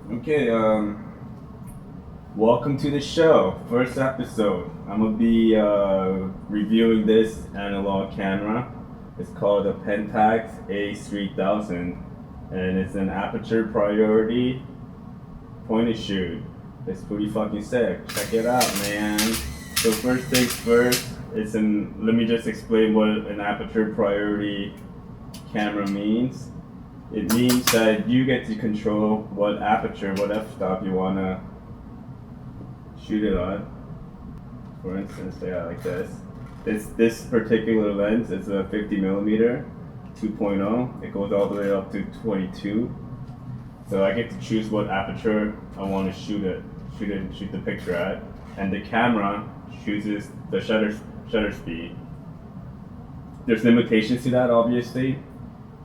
Okay, welcome to the show. First episode. I'm gonna be reviewing this analog camera. It's called the Pentax A3000, and it's an Aperture priority point and shoot. It's pretty fucking sick. Check it out, man. So first things first. Let me just explain what an Aperture priority camera means. It means that you get to control what aperture, what f-stop you want to shoot it on. For instance, yeah, like this. This particular lens is a 50 millimeter 2.0. It goes all the way up to 22. So I get to choose what aperture I want to shoot the picture at, and the camera chooses the shutter speed. There's limitations to that, obviously.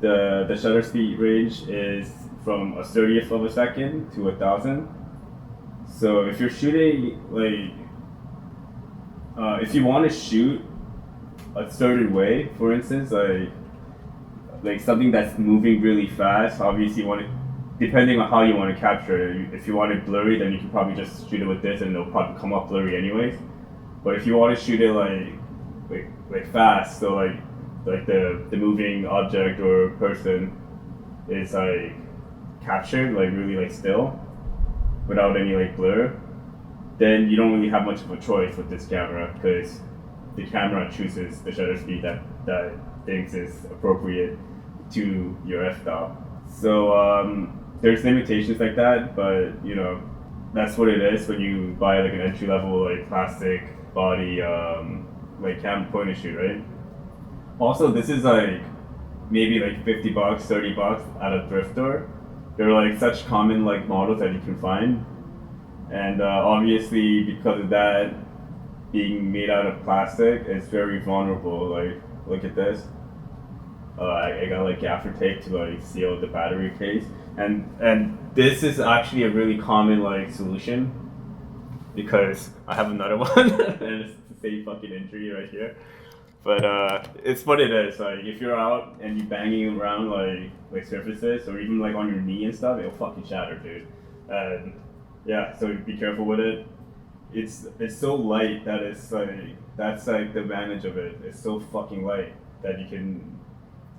The shutter speed range is from a 30th of a second to 1,000. So if you're shooting if you want to shoot a certain way, for instance, like something that's moving really fast, obviously you want to, depending on how you want to capture it. If you want it blurry, then you can probably just shoot it with this, and it'll probably come up blurry anyways. But if you want to shoot it like fast, so like the moving object or person is like captured like really like still without any like blur, then you don't really have much of a choice with this camera, because the camera chooses the shutter speed that thinks is appropriate to your f-stop. So there's limitations like that, but you know, that's what it is when you buy like an entry level like plastic body like cam point and shoot, right? Also, this is like maybe like $50, $30 at a thrift store. They're like such common like models that you can find, and obviously because of that being made out of plastic, it's very vulnerable. Like, look at this. I got like gaffer tape to like seal the battery case, and this is actually a really common like solution, because I have another one and it's the same fucking injury right here. But it's what it is. Like if you're out and you're banging around like surfaces, or even like on your knee and stuff, it'll fucking shatter, dude. And yeah, so be careful with it. It's so light that it's like, that's like the advantage of it. It's so fucking light that you can.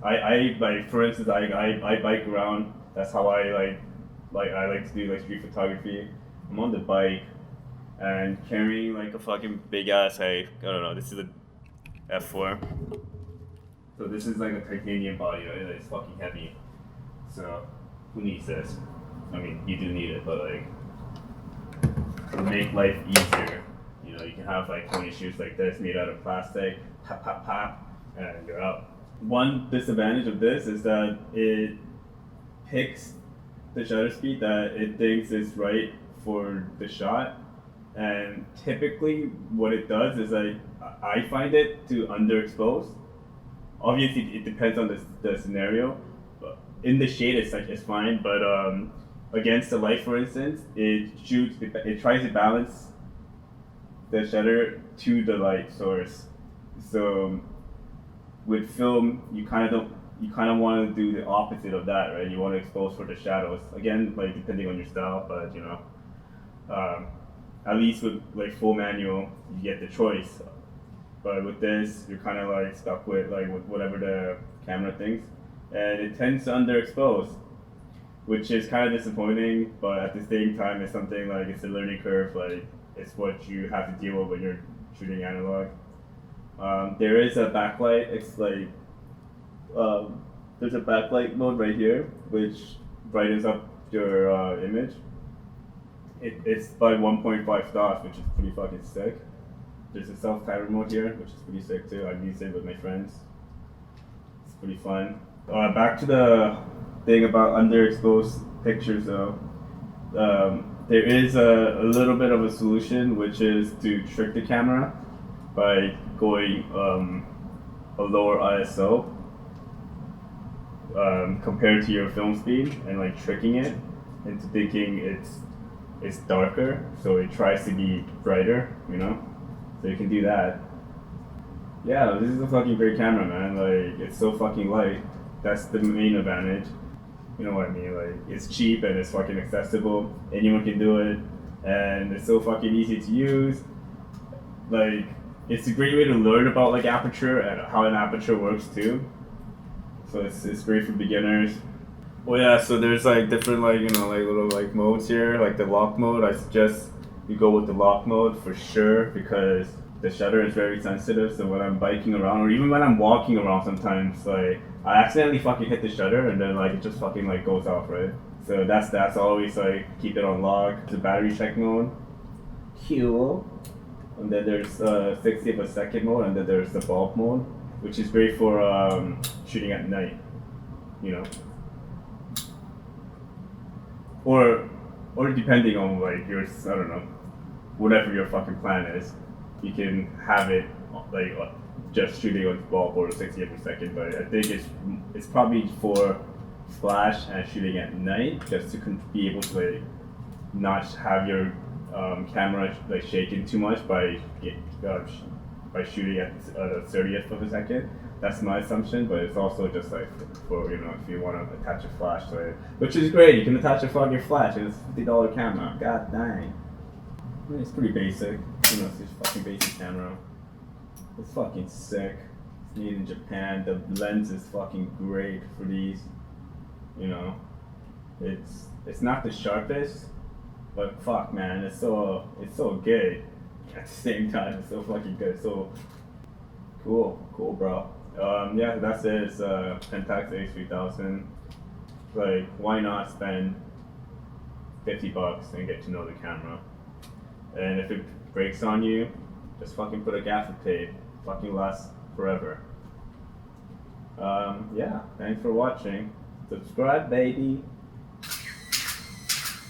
I like, for instance, I bike around. That's how I like to do like street photography. I'm on the bike and carrying like a fucking big ass, I don't know. This is a F4. So this is like a titanium body, right? It's fucking heavy. So who needs this? I mean, you do need it, but like to make life easier, you know, you can have like 20 shoes like this made out of plastic, pop, pop, pop, and you're out. One disadvantage of this is that it picks the shutter speed that it thinks is right for the shot. And typically what it does is I find it to underexpose. Obviously it depends on the scenario. But in the shade it's fine, but against the light, for instance, it tries to balance the shutter to the light source. So with film, you kind of want to do the opposite of that, right? You want to expose for the shadows. Again, like depending on your style, but you know, at least with like full manual, you get the choice. But with this, you're kind of like stuck with whatever the camera thinks, and it tends to underexpose, which is kind of disappointing. But at the same time, it's something like, it's a learning curve. Like, it's what you have to deal with when you're shooting analog. There is a backlight. It's like there's a backlight mode right here, which brightens up your image. It's by 1.5 stops, which is pretty fucking sick. There's a self-timer mode here, which is pretty sick too. I've used it with my friends. It's pretty fun. Back to the thing about underexposed pictures though. There is a little bit of a solution, which is to trick the camera by going a lower ISO compared to your film speed, and like tricking it into thinking it's darker, so it tries to be brighter, you know? So you can do that. This is a fucking great camera, man. Like, it's so fucking light. That's the main advantage. You know what I mean? Like, it's cheap and it's fucking accessible. Anyone can do it, and it's so fucking easy to use. Like, it's a great way to learn about like aperture and how an aperture works too. So it's great for beginners. Well, yeah. So there's like different like like little like modes here. Like the lock mode, I suggest you go with the lock mode for sure because the shutter is very sensitive. So when I'm biking around or even when I'm walking around, sometimes like I accidentally fucking hit the shutter and then like it just fucking like goes off, right? So that's always like keep it on lock. The battery check mode, cool. And then there's 60th of a second mode, and then there's the bulb mode, which is great for shooting at night, or depending on like your I don't know, whatever your fucking plan is, you can have it like just shooting on bulb or 60th of a second. But I think it's probably for flash and shooting at night, just to be able to like not have your camera like shaking too much by shooting at 30th of a second. That's my assumption, but it's also just like for if you want to attach a flash to it, which is great. You can attach a fucking flash. It's $50 camera. God dang. I mean, it's pretty basic. It's just fucking basic camera. It's fucking sick. It's made in Japan. The lens is fucking great for these. It's not the sharpest. But fuck, man, it's so good. At the same time, it's so fucking good. So cool, bro. Yeah, that's it. It's Pentax A3000. Like, why not spend $50 and get to know the camera? And if it breaks on you, just fucking put a gaffer tape. Fucking lasts forever. Yeah, thanks for watching. Subscribe, baby.